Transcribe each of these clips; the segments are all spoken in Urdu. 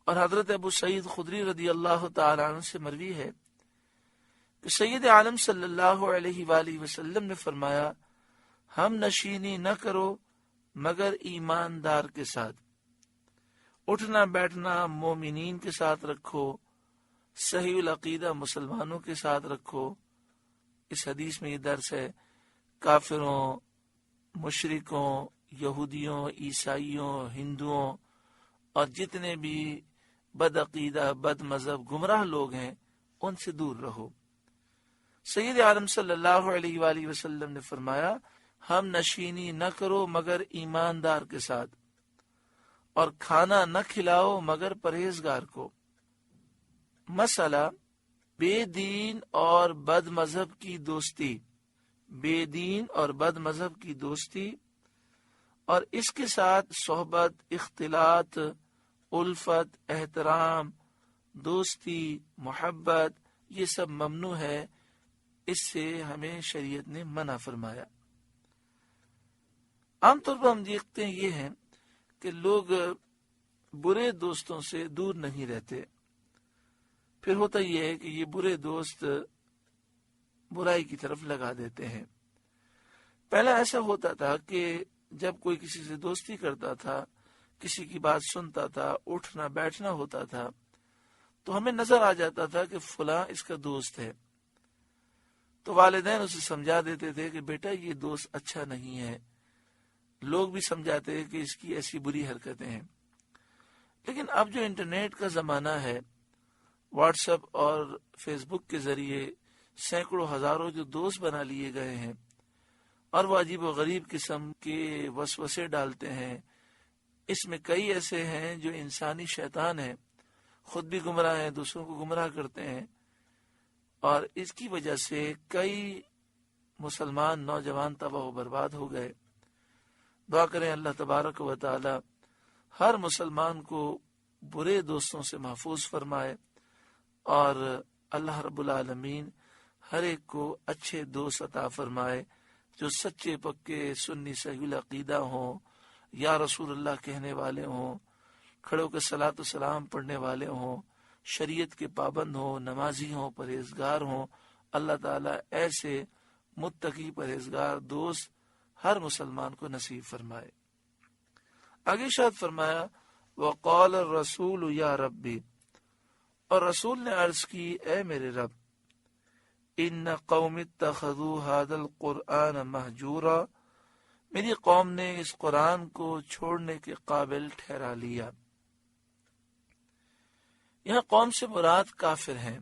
اور حضرت ابو سعید خدری رضی اللہ تعالی عنہ سے مروی ہے کہ سید عالم صلی اللہ علیہ وآلہ وسلم نے فرمایا، ہم نشینی نہ کرو مگر ایماندار کے ساتھ، اٹھنا بیٹھنا مومنین کے ساتھ رکھو، صحیح العقیدہ مسلمانوں کے ساتھ رکھو۔ اس حدیث میں یہ درس ہے کافروں، مشرکوں، یہودیوں، عیسائیوں، ہندوؤں اور جتنے بھی بد عقیدہ، بد مذہب، گمراہ لوگ ہیں ان سے دور رہو۔ سید عالم صلی اللہ علیہ وآلہ وسلم نے فرمایا، ہم نشینی نہ کرو مگر ایماندار کے ساتھ، اور کھانا نہ کھلاؤ مگر پرہیزگار کو۔ مسئلہ بے دین اور بد مذہب کی دوستی، بے دین اور بد مذہب کی دوستی اور اس کے ساتھ صحبت، اختلاط، الفت، احترام، دوستی، محبت، یہ سب ممنوع ہے، اس سے ہمیں شریعت نے منع فرمایا۔ عام طور پر ہم دیکھتے ہیں یہ ہے کہ لوگ برے دوستوں سے دور نہیں رہتے، پھر ہوتا یہ ہے کہ یہ برے دوست برائی کی طرف لگا دیتے ہیں۔ پہلا ایسا ہوتا تھا کہ جب کوئی کسی سے دوستی کرتا تھا، کسی کی بات سنتا تھا، اٹھنا بیٹھنا ہوتا تھا، تو ہمیں نظر آ جاتا تھا کہ فلاں اس کا دوست ہے، تو والدین اسے سمجھا دیتے تھے کہ بیٹا یہ دوست اچھا نہیں ہے، لوگ بھی سمجھاتے ہیں کہ اس کی ایسی بری حرکتیں ہیں۔ لیکن اب جو انٹرنیٹ کا زمانہ ہے، واٹس ایپ اور فیس بک کے ذریعے سینکڑوں ہزاروں جو دوست بنا لیے گئے ہیں، اور وہ عجیب و غریب قسم کے وسوسے ڈالتے ہیں۔ اس میں کئی ایسے ہیں جو انسانی شیطان ہیں، خود بھی گمراہ ہیں، دوسروں کو گمراہ کرتے ہیں، اور اس کی وجہ سے کئی مسلمان نوجوان تباہ و برباد ہو گئے۔ دعا کریں اللہ تبارک و تعالی ہر مسلمان کو برے دوستوں سے محفوظ فرمائے، اور اللہ رب العالمین ہر ایک کو اچھے دوست عطا فرمائے جو سچے پکے سنی صحیح العقیدہ ہوں، یا رسول اللہ کہنے والے ہوں، کھڑے ہو کے صلاۃ و سلام پڑھنے والے ہوں، شریعت کے پابند ہوں، نمازی ہوں، پرہیزگار ہوں۔ اللہ تعالیٰ ایسے متقی پرہیزگار دوست ہر مسلمان کو نصیب فرمائے۔ آگے ارشاد فرمایا، وقال الرسول یا ربی، اور رسول نے عرض کی، اے میرے رب، ان قوم اتخذوا هذا القرآن مہجورا، میری قوم نے اس قرآن کو چھوڑنے کے قابل ٹھہرا لیا۔ یہاں قوم سے مراد کافر ہیں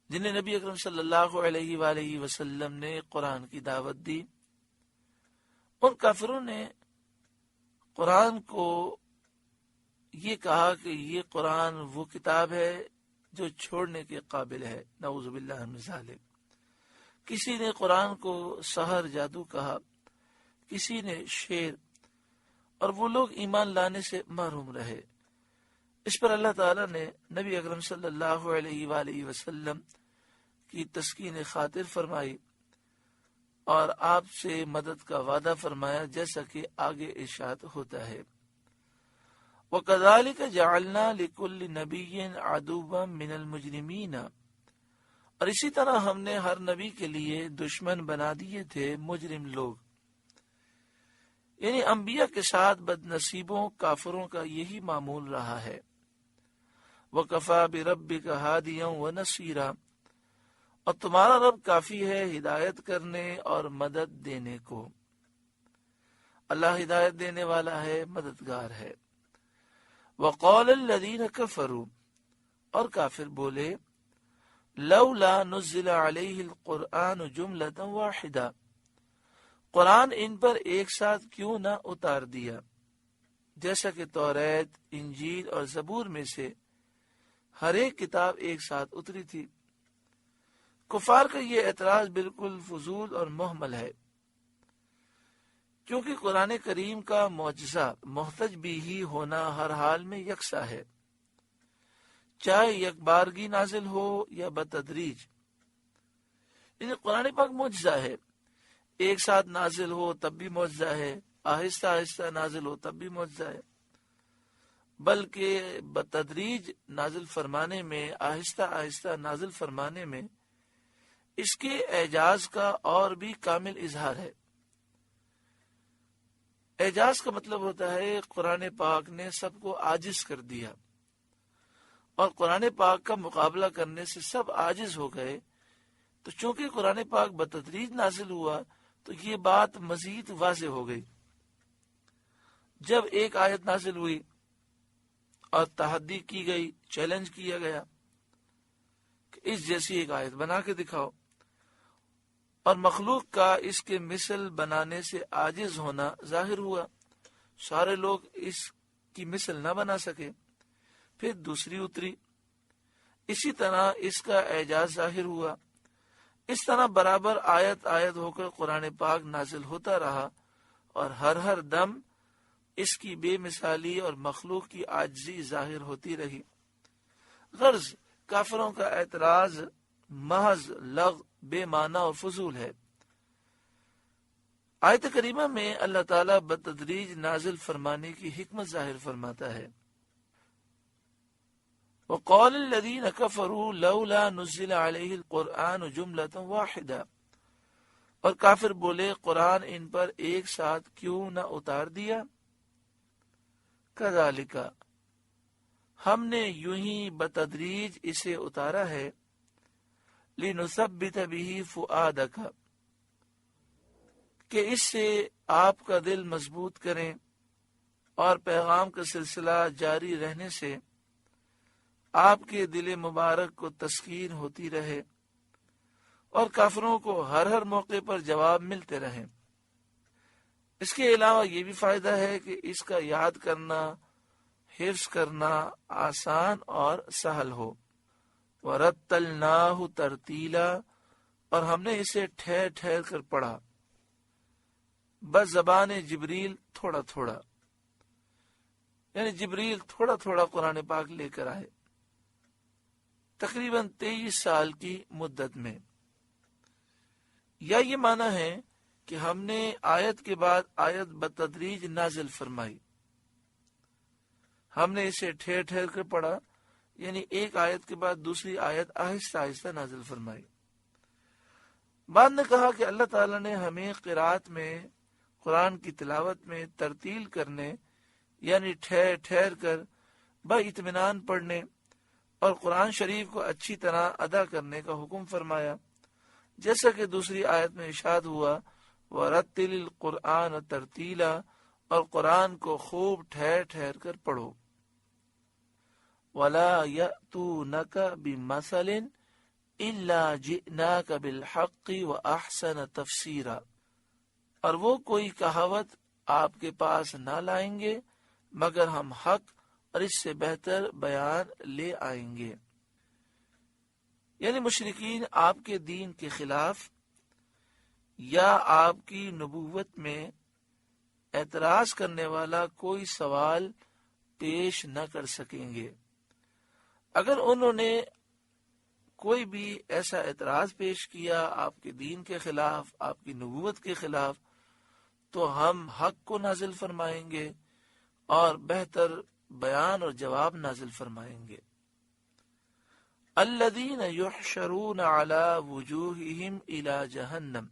جنہیں نبی اکرم صلی اللہ علیہ وآلہ وسلم نے قرآن کی دعوت دی۔ ان کافروں نے قرآن کو یہ کہا کہ یہ قرآن وہ کتاب ہے جو چھوڑنے کے قابل ہے، نعوذ باللہ من ذالک۔ کسی نے قرآن کو سحر، جادو کہا، کسی نے شعر، اور وہ لوگ ایمان لانے سے محروم رہے۔ اس پر اللہ تعالیٰ نے نبی اکرم صلی اللہ علیہ وآلہ وسلم کی تسکین خاطر فرمائی اور آپ سے مدد کا وعدہ فرمایا، جیسا کہ آگے ارشاد ہوتا ہے، وَكَذَلِكَ جَعَلْنَا لِكُلِّ نَبِيٍّ عَدُوًّا مِّنَ الْمُجْرِمِينَ، اور اسی طرح ہم نے ہر نبی کے لیے دشمن بنا دیے تھے مجرم لوگ، یعنی انبیاء کے ساتھ بد نصیبوں کافروں کا یہی معمول رہا ہے۔ وَكَفَى بِرَبِّكَ هَادِيًا وَنَصِيرًا، اور تمہارا رب کافی ہے ہدایت کرنے اور مدد دینے کو۔ اللہ ہدایت دینے والا ہے، مددگار ہے۔ وَقَالَ الَّذِينَ كَفَرُوا، اور کافر بولے، لَوْلَا نُزِّلَ عَلَيْهِ الْقُرْآنُ جُمْلَةً وَاحِدَةً، قرآن ان پر ایک ساتھ کیوں نہ اتار دیا، جیسا کہ توریت، انجیل اور زبور میں سے ہر ایک کتاب ایک ساتھ اتری تھی۔ کفار کا یہ اعتراض بالکل فضول اور محمل ہے، کیونکہ قرآن کریم کا معجزہ محتج بھی ہی ہونا ہر حال میں یکساں ہے، چاہے یک بارگی نازل ہو یا بتدریج۔ یعنی قرآن پاک معجزہ ہے، ایک ساتھ نازل ہو تب بھی معجزہ ہے، آہستہ آہستہ نازل ہو تب بھی معجزہ ہے۔ بلکہ بتدریج نازل فرمانے میں، آہستہ آہستہ نازل فرمانے میں اس کے اعجاز کا اور بھی کامل اظہار ہے۔ اعجاز کا مطلب ہوتا ہے قرآن پاک نے سب کو عاجز کر دیا، اور قرآن پاک کا مقابلہ کرنے سے سب عاجز ہو گئے۔ تو چونکہ قرآن پاک بتدریج نازل ہوا تو یہ بات مزید واضح ہو گئی۔ جب ایک آیت نازل ہوئی اور تحدی کی گئی، چیلنج کیا گیا کہ اس جیسی ایک آیت بنا کے دکھاؤ، اور مخلوق کا اس کے مثل بنانے سے عاجز ہونا ظاہر ہوا، سارے لوگ اس کی مثل نہ بنا سکے۔ پھر دوسری اتری، اسی طرح اس کا اعجاز ظاہر ہوا۔ اس طرح برابر آیت آیت ہو کر قرآن پاک نازل ہوتا رہا، اور ہر دم اس کی بے مثالی اور مخلوق کی عاجزی ظاہر ہوتی رہی۔ غرض کافروں کا اعتراض محض لغو، بے معنی اور فضول ہے۔ آیت کریمہ میں اللہ تعالیٰ بتدریج نازل فرمانے کی حکمت ظاہر فرماتا ہے۔ وَقَالَ الَّذِينَ كَفَرُوا لَوْلَا نُزِّلَ عَلَيْهِ الْقُرْآنُ جُمْلَةً وَاحِدَةً، اور کافر بولے قرآن ان پر ایک ساتھ کیوں نہ اتار دیا؟ كَذَلِكَ، ہم نے یوں ہی بتدریج اسے اتارا ہے، لِنُثَبِّتَ بِهِ فُؤَادَكَ، کہ اس سے آپ کا دل مضبوط کریں، اور پیغام کا سلسلہ جاری رہنے سے آپ کے دل مبارک کو تسکین ہوتی رہے، اور کافروں کو ہر موقع پر جواب ملتے رہے۔ اس کے علاوہ یہ بھی فائدہ ہے کہ اس کا یاد کرنا، حفظ کرنا آسان اور سہل ہو۔ وَرَتَّلْنَاهُ تَرْتِيلًا، اور ہم نے اسے ٹھہر ٹھہر کر پڑھا، بس زبان جبریل تھوڑا تھوڑا، یعنی جبریل تھوڑا تھوڑا قرآن پاک لے کر آئے، تقریباً 23 سال کی مدت میں۔ یا یہ معنی ہے کہ ہم نے آیت کے بعد آیت بتدریج نازل فرمائی، ہم نے اسے ٹھہر ٹھہر کر پڑھا، یعنی ایک آیت کے بعد دوسری آیت آہستہ آہستہ نازل فرمائی۔ بعد نے کہا کہ اللہ تعالیٰ نے ہمیں قرات میں، قرآن کی تلاوت میں ترتیل کرنے، یعنی ٹھہر ٹھہر کر با اطمینان پڑھنے، اور قرآن شریف کو اچھی طرح ادا کرنے کا حکم فرمایا، جیسا کہ دوسری آیت میں ارشاد ہوا، وَرَتِّلِ الْقُرْآنَ تَرْتِيلًا، اور قرآن کو خوب ٹھہر ٹھہر کر پڑھو۔ وَلَا يَأْتُونَكَ بِمَثَلٍ إِلَّا جِئْنَاكَ بِالْحَقِّ وَأَحْسَنَ تَفْسِيرًا، اور وہ کوئی کہاوت آپ کے پاس نہ لائیں گے مگر ہم حق اور اس سے بہتر بیان لے آئیں گے۔ یعنی مشرکین آپ کے دین کے خلاف یا آپ کی نبوت میں اعتراض کرنے والا کوئی سوال پیش نہ کر سکیں گے۔ اگر انہوں نے کوئی بھی ایسا اعتراض پیش کیا آپ کے دین کے خلاف، آپ کی نبوت کے خلاف، تو ہم حق کو نازل فرمائیں گے اور بہتر بیان اور جواب نازل فرمائیں گے۔ الذین یحشرون علی وجوہہم الی جہنم،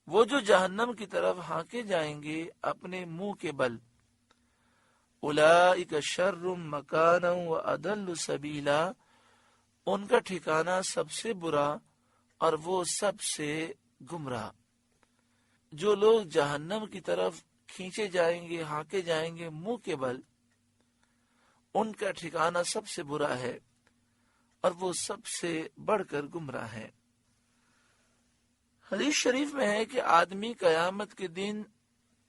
وہ جو جہنم کی طرف ہانکے جائیں گے اپنے منہ کے بل۔ اولئک شر مکانا واضل سبیلا، ان کا ٹھکانہ سب سے برا اور وہ سب سے گمراہ۔ جو لوگ جہنم کی طرف کھینچے جائیں گے، ہانکے جائیں گے منہ کے بل، ان کا ٹھکانہ سب سے برا ہے اور وہ سب سے بڑھ کر گمراہ ہے۔ حدیث شریف میں ہے کہ آدمی قیامت کے دن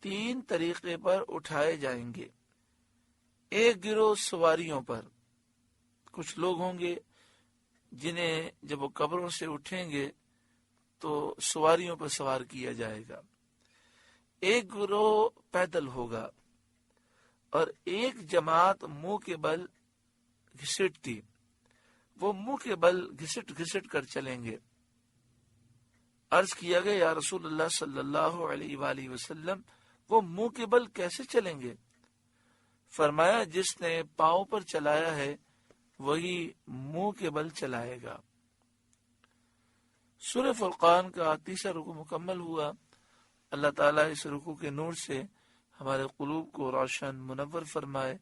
3 طریقے پر اٹھائے جائیں گے۔ ایک گروہ سواریوں پر، کچھ لوگ ہوں گے جنہیں جب وہ قبروں سے اٹھیں گے تو سواریوں پر سوار کیا جائے گا۔ ایک گروہ پیدل ہوگا، اور ایک جماعت منہ کے بل گھسٹتی، وہ منہ کے بل گھسٹ گھسٹ کر چلیں گے۔ عرض کیا گیا یا رسول اللہ صلی اللہ علیہ وآلہ وسلم، وہ منہ کے بل کیسے چلیں گے؟ فرمایا جس نے پاؤں پر چلایا ہے وہی منہ کے بل چلائے گا۔ سورہ فرقان کا تیسرا رکوع مکمل ہوا۔ اللہ تعالیٰ اس رکوع کے نور سے ہمارے قلوب کو روشن منور فرمائے۔